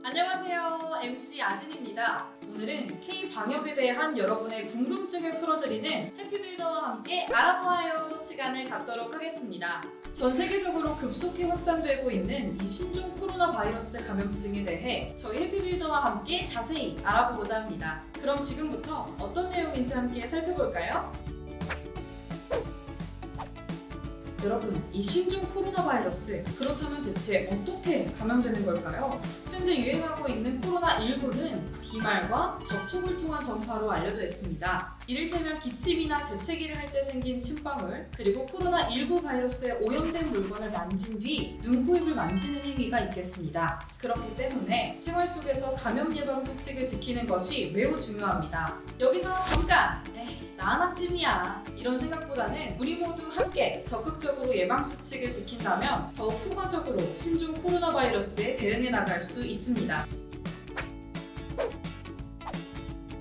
안녕하세요. MC 아진입니다. 오늘은 K-방역에 대한 여러분의 궁금증을 풀어드리는 해피빌더와 함께 알아보아요 시간을 갖도록 하겠습니다. 전 세계적으로 급속히 확산되고 있는 이 신종 코로나 바이러스 감염증에 대해 저희 해피빌더와 함께 자세히 알아보고자 합니다. 그럼 지금부터 어떤 내용인지 함께 살펴볼까요? 여러분, 이 신종 코로나 바이러스, 그렇다면 대체 어떻게 감염되는 걸까요? 현재 유행하고 있는 코로나19는 비말과 접촉을 통한 전파로 알려져 있습니다. 이를테면 기침이나 재채기를 할 때 생긴 침방울, 그리고 코로나19 바이러스에 오염된 물건을 만진 뒤 눈, 코, 입을 만지는 행위가 있겠습니다. 그렇기 때문에 생활 속에서 감염 예방 수칙을 지키는 것이 매우 중요합니다. 여기서 잠깐! 나 하나쯤이야. 이런 생각보다는 우리 모두 함께 적극적으로 예방 수칙을 지킨다면 더욱 효과적으로 신종 코로나 바이러스에 대응해 나갈 수 있습니다.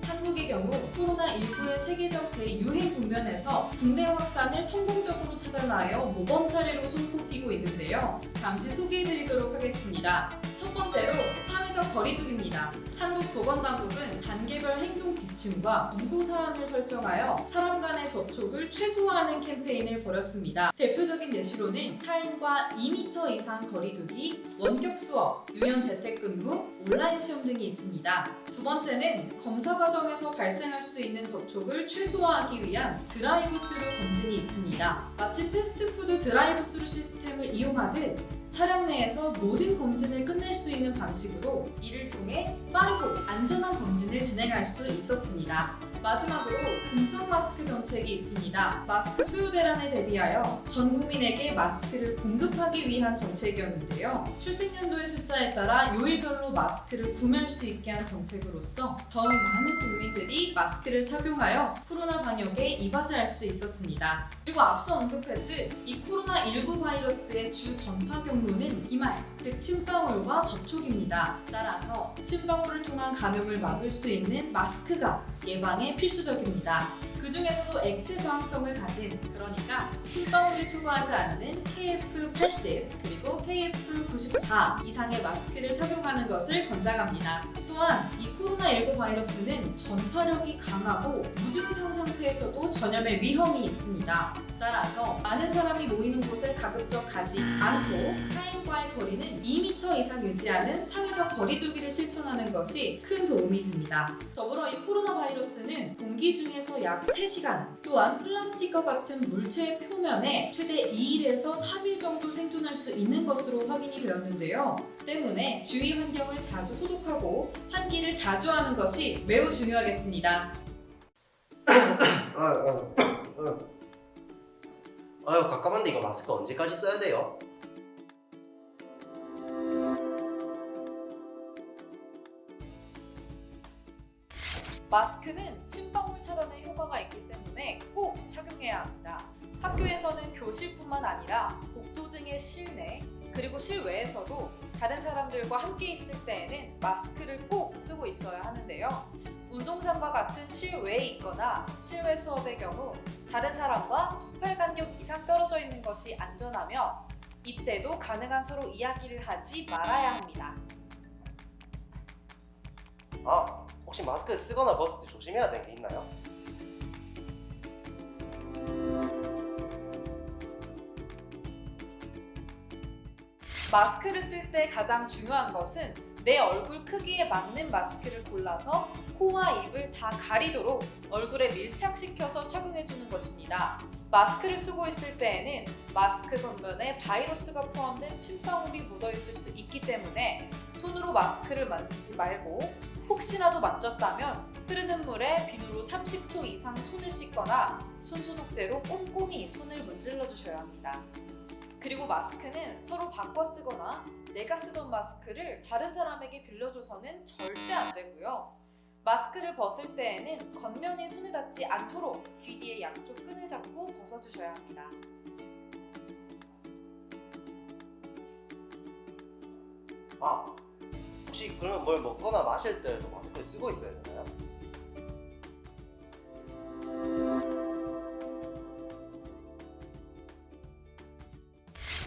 한국의 경우 코로나19의 세계적 대유행 국면에서 국내 확산을 성공적으로 차단하여 모범 사례로 손꼽히고 있는데요. 잠시 소개해드리도록 하겠습니다. 첫 번째로 사회적 거리두기입니다. 한국보건당국은 단계별 행동 지침과 권고사항을 설정하여 사람 간의 접촉을 최소화하는 캠페인을 벌였습니다. 대표적인 예시로는 타인과 2m 이상 거리두기, 원격 수업, 유연 재택근무, 온라인 시험 등이 있습니다. 두 번째는 검사 과정에서 발생할 수 있는 접촉을 최소화하기 위한 드라이브스루 검진이 있습니다. 마치 패스트푸드 드라이브스루 시스템을 이용하듯 차량 내에서 모든 검진을 끝낼 수 있는 방식으로 이를 통해 빠르고 안전한 검진을 진행할 수 있었습니다. 마지막으로 공적 마스크 정책이 있습니다. 마스크 수요 대란에 대비하여 전 국민에게 마스크를 공급하기 위한 정책이었는데요. 출생연도의 숫자에 따라 요일별로 마스크를 구매할 수 있게 한 정책으로서 더욱 많은 국민들이 마스크를 착용하여 코로나 방역에 이바지할 수 있었습니다. 그리고 앞서 언급했듯 이 코로나19 바이러스의 주 전파 경로는 비말, 즉 침방울과 접촉입니다. 따라서 침방울을 통한 감염을 막을 수 있는 마스크가 예방에 필수적입니다. 그 중에서도 액체 저항성을 가진, 그러니까 침방울이 투과하지 않는 KF80 그리고 KF94 이상의 마스크를 착용하는 것을 권장합니다. 또한 이 코로나19 바이러스는 전파력이 강하고 무증상 상태에서도 전염의 위험이 있습니다. 따라서 많은 사람이 모이는 곳에 가급적 가지 않고 타인과의 거리는 2m 이상 유지하는 사회적 거리두기를 실천하는 것이 큰 도움이 됩니다. 더불어 이 코로나 바이러스는 공기 중에서 약 3시간, 또한 플라스틱과 같은 물체의 표면에 최대 2일에서 3일 정도 생존할 수 있는 것으로 확인이 되었는데요. 때문에 주위 환경을 자주 소독하고 환기를 자주 하는 것이 매우 중요하겠습니다. 아유 갑갑한데 이거 마스크 언제까지 써야 돼요? 마스크는 침방울 차단에 효과가 있기 때문에 꼭 착용해야 합니다. 학교에서는 교실뿐만 아니라 복도 등의 실내, 그리고 실외에서도 다른 사람들과 함께 있을 때에는 마스크를 꼭 쓰고 있어야 하는데요. 운동장과 같은 실외에 있거나 실외 수업의 경우 다른 사람과 2팔 간격 이상 떨어져 있는 것이 안전하며 이때도 가능한 서로 이야기를 하지 말아야 합니다. 혹시 마스크 쓰거나 벗을 때 조심해야 되는 게 있나요? 마스크를 쓸 때 가장 중요한 것은 내 얼굴 크기에 맞는 마스크를 골라서 코와 입을 다 가리도록 얼굴에 밀착시켜서 착용해주는 것입니다. 마스크를 쓰고 있을 때에는 마스크 겉면에 바이러스가 포함된 침방울이 묻어있을 수 있기 때문에 손으로 마스크를 만지지 말고 혹시라도 만졌다면 흐르는 물에 비누로 30초 이상 손을 씻거나 손소독제로 꼼꼼히 손을 문질러 주셔야 합니다. 그리고 마스크는 서로 바꿔 쓰거나 내가 쓰던 마스크를 다른 사람에게 빌려줘서는 절대 안 되고요. 마스크를 벗을 때에는 겉면이 손에 닿지 않도록 귀 뒤의 양쪽 끈을 잡고 벗어주셔야 합니다. 혹시 그러면 뭘 먹거나 마실 때도 마스크를 쓰고 있어야 되나요?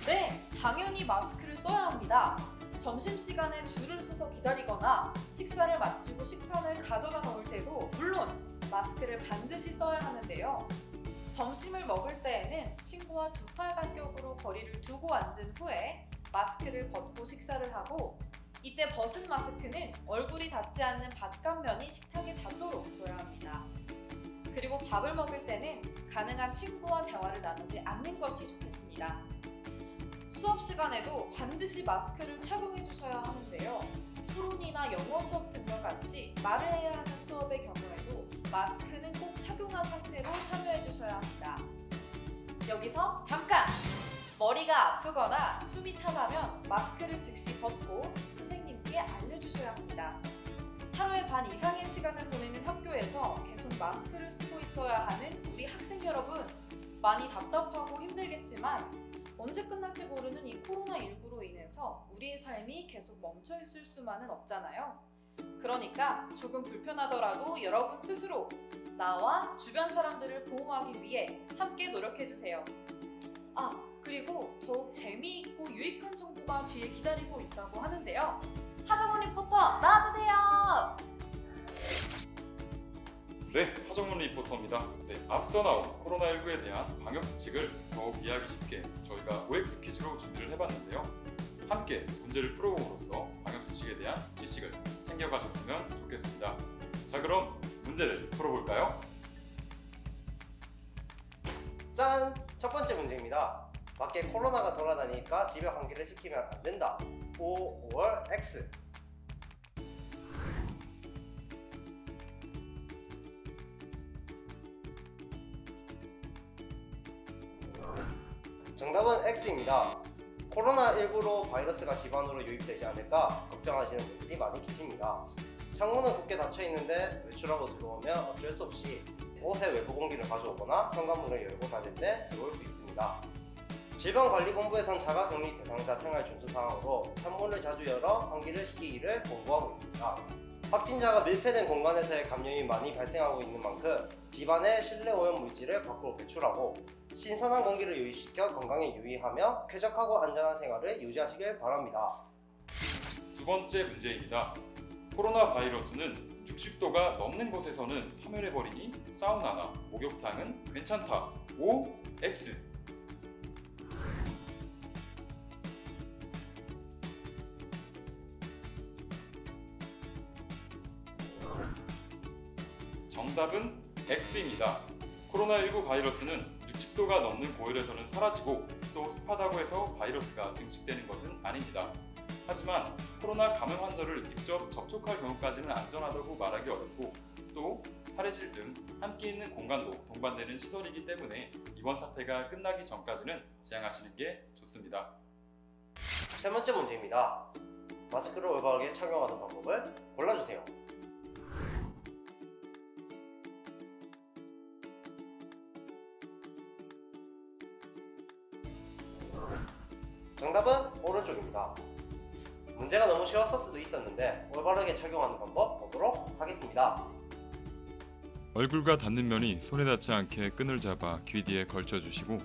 네, 당연히 마스크를 써야 합니다. 점심시간에 줄을 서서 기다리거나 식사를 마치고 식판을 가져다 놓을 때도 물론 마스크를 반드시 써야 하는데요. 점심을 먹을 때에는 친구와 두 팔 간격으로 거리를 두고 앉은 후에 마스크를 벗고 식사를 하고, 이때 벗은 마스크는 얼굴이 닿지 않는 바깥면이 식탁에 닿도록 둬야 합니다. 그리고 밥을 먹을 때는 가능한 친구와 대화를 나누지 않는 것이 좋겠습니다. 수업 시간에도 반드시 마스크를 착용해 주셔야 하는데요. 토론이나 영어 수업 등과 같이 말을 해야 하는 수업의 경우에도 마스크는 꼭 착용한 상태로 참여해 주셔야 합니다. 여기서 잠깐! 머리가 아프거나 숨이 차다면 마스크를 즉시 벗고 선생님께 알려주셔야 합니다. 하루에 반 이상의 시간을 보내는 학교에서 계속 마스크를 쓰고 있어야 하는 우리 학생 여러분, 많이 답답하고 힘들겠지만 언제 끝날지 모르는 이 코로나19로 인해서 우리의 삶이 계속 멈춰 있을 수만은 없잖아요. 그러니까 조금 불편하더라도 여러분 스스로 나와 주변 사람들을 보호하기 위해 함께 노력해주세요. 그리고 더욱 재미있고 유익한 정보가 뒤에 기다리고 있다고 하는데요. 하정우 리포터 나와주세요. 네, 하정문 리포터입니다. 네, 앞서 나온 코로나19에 대한 방역 수칙을 더욱 이해하기 쉽게 저희가 OX 퀴즈로 준비를 해봤는데요. 함께 문제를 풀어봄으로써 방역 수칙에 대한 지식을 챙겨가셨으면 좋겠습니다. 자, 그럼 문제를 풀어볼까요? 짠! 첫 번째 문제입니다. 밖에 코로나가 돌아다니니까 집에 환기를 시키면 안 된다. O or X. 정답은 X입니다. 코로나19로 바이러스가 집안으로 유입되지 않을까 걱정하시는 분들이 많이 계십니다. 창문은 굳게 닫혀 있는데 외출하고 들어오면 어쩔 수 없이 옷에 외부 공기를 가져오거나 현관문을 열고 닫을 때 들어올 수 있습니다. 질병관리본부에선 자가격리 대상자 생활 준수 사항으로 창문을 자주 열어 환기를 시키기를 권고하고 있습니다. 확진자가 밀폐된 공간에서의 감염이 많이 발생하고 있는 만큼 집안의 실내 오염 물질을 밖으로 배출하고 신선한 공기를 유입시켜 건강에 유의하며 쾌적하고 안전한 생활을 유지하시길 바랍니다. 두 번째 문제입니다. 코로나 바이러스는 60도가 넘는 곳에서는 사멸해버리니 사우나나 목욕탕은 괜찮다. O, X. 정답은 X입니다. 코로나19 바이러스는 60도가 넘는 고열에서는 사라지고 또 습하다고 해서 바이러스가 증식되는 것은 아닙니다. 하지만 코로나 감염 환자를 직접 접촉할 경우까지는 안전하다고 말하기 어렵고 또 탈의실 등 함께 있는 공간도 동반되는 시설이기 때문에 이번 사태가 끝나기 전까지는 지양하시는 게 좋습니다. 세 번째 문제입니다. 마스크를 올바르게 착용하는 방법을 골라주세요. 정답은 오른쪽입니다. 문제가 너무 쉬웠을 수도 있었는데 올바르게 착용하는 방법 보도록 하겠습니다. 얼굴과 닿는 면이 손에 닿지 않게 끈을 잡아 귀 뒤에 걸쳐주시고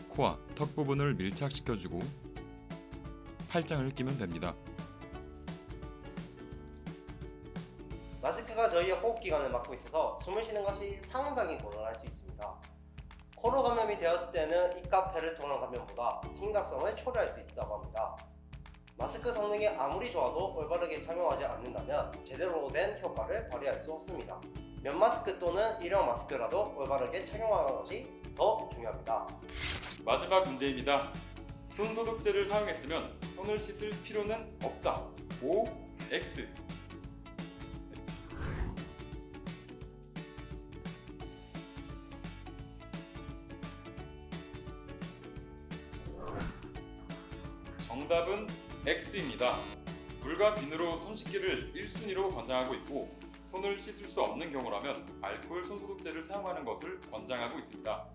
코와 턱 부분을 밀착시켜주고 팔짱을 끼면 됩니다. 마스크가 저희의 호흡기관을 막고 있어서 숨을 쉬는 것이 상당히 곤란할 수 있습니다. 코로 감염이 되었을 때는 입과 폐를 통한 감염보다 심각성을 초래할 수 있다고 합니다. 마스크 성능이 아무리 좋아도 올바르게 착용하지 않는다면 제대로 된 효과를 발휘할 수 없습니다. 면 마스크 또는 일회용 마스크라도 올바르게 착용하는 것이 더 중요합니다. 마지막 문제입니다. 손소독제를 사용했으면 손을 씻을 필요는 없다. O, X. 정답은 X입니다. 물과 비누로 손 씻기를 1순위로 권장하고 있고 손을 씻을 수 없는 경우라면 알코올 손소독제를 사용하는 것을 권장하고 있습니다.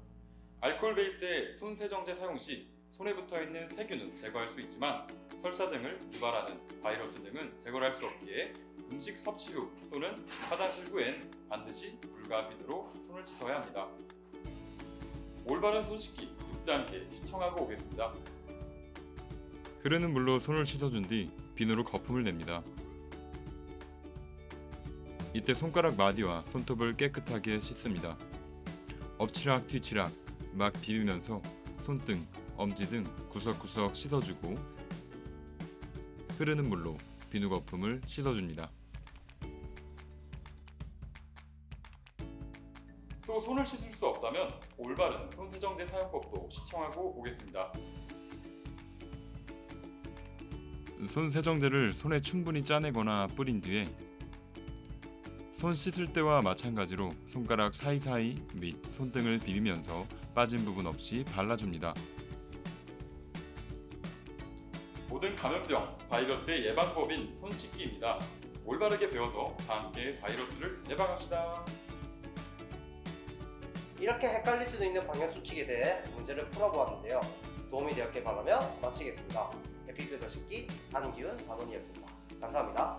알코올 베이스의 손세정제 사용 시 손에 붙어있는 세균은 제거할 수 있지만 설사 등을 유발하는 바이러스 등은 제거를 할 수 없기에 음식 섭취 후 또는 화장실 후엔 반드시 물과 비누로 손을 씻어야 합니다. 올바른 손 씻기 6단계 시청하고 오겠습니다. 흐르는 물로 손을 씻어준 뒤 비누로 거품을 냅니다. 이때 손가락 마디와 손톱을 깨끗하게 씻습니다. 엎치락 뒤치락 막 비비면서 손등, 엄지 등 구석구석 씻어주고 흐르는 물로 비누 거품을 씻어줍니다. 또 손을 씻을 수 없다면 올바른 손세정제 사용법도 시청하고 오겠습니다. 손세정제를 손에 충분히 짜내거나 뿌린 뒤에 손 씻을 때와 마찬가지로 손가락 사이사이 및 손등을 비비면서 빠진 부분 없이 발라줍니다. 모든 감염병, 바이러스의 예방법인 손 씻기입니다. 올바르게 배워서 다 함께 바이러스를 예방합시다. 이렇게 헷갈릴 수도 있는 방역수칙에 대해 문제를 풀어보았는데요. 도움이 되었길 바라며 마치겠습니다. 에피필터 씻기 안기훈 단원이었습니다. 감사합니다.